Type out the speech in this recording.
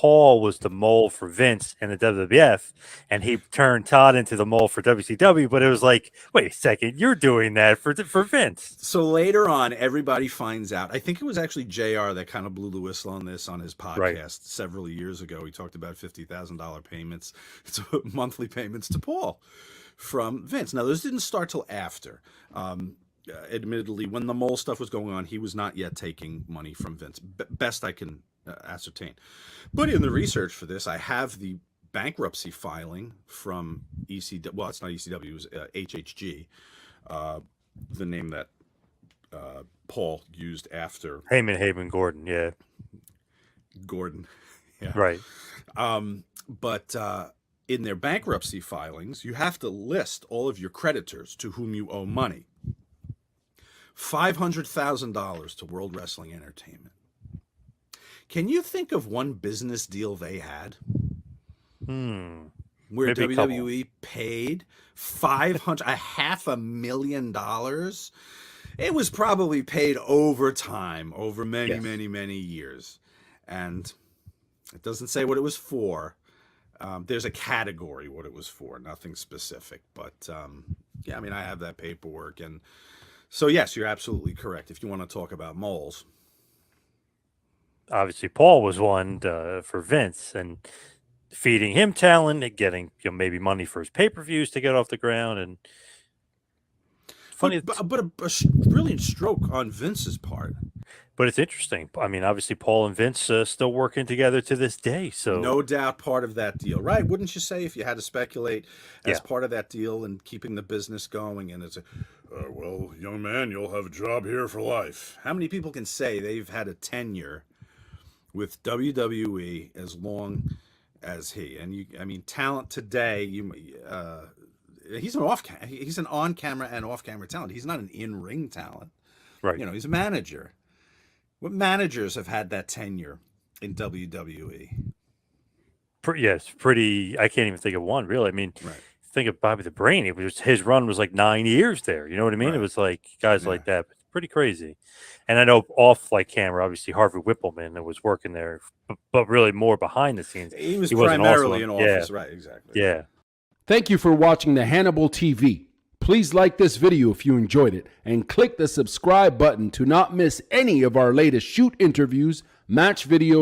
Paul was the mole for Vince in the WWF, and he turned Todd into the mole for WCW. But it was like, wait a second, you're doing that for Vince. So later on, everybody finds out. I think it was actually JR that kind of blew the whistle on this on his podcast several years ago. He talked about $50,000 payments, monthly payments to Paul from Vince. Now, those didn't start till after. Admittedly, when the mole stuff was going on, he was not yet taking money from Vince. Best I can ascertain. But in the research for this, I have the bankruptcy filing from ECW. Well, it's not ECW, it was HHG, the name that Paul used after Heyman, Gordon, yeah. Gordon, yeah. Right. But in their bankruptcy filings, you have to list all of your creditors to whom you owe money. $500,000 to World Wrestling Entertainment. Can you think of one business deal they had? Where Maybe WWE paid $500,000? It was probably paid over time, over many years. And it doesn't say what it was for. There's a category what it was for, nothing specific. But yeah, I mean, I have that paperwork. And so, yes, you're absolutely correct. If you want to talk about moles. Obviously, Paul was one for Vince and feeding him talent and getting maybe money for his pay-per-views to get off the ground. And funny, but a brilliant stroke on Vince's part. But it's interesting. I mean, obviously, Paul and Vince still working together to this day. So no doubt part of that deal, right? Wouldn't you say, if you had to speculate, as part of that deal and keeping the business going? And it's well, young man, you'll have a job here for life. How many people can say they've had a tenure with WWE as long as he? And I mean, talent today, he's an on-camera and off-camera talent. He's not an in-ring talent, right? He's a manager. What managers have had that tenure in WWE? Yes, pretty. I can't even think of one, really. I mean, think of Bobby the Brain. It was his run was like 9 years there. You know what I mean? Right. It was like guys like that. Pretty crazy. And I know off like camera, obviously Harvey Whippleman that was working there, but really more behind the scenes. He was primarily in office, right? Exactly. Yeah. Thank you for watching the Hannibal TV. Please like this video if you enjoyed it and click the subscribe button to not miss any of our latest shoot interviews, match videos,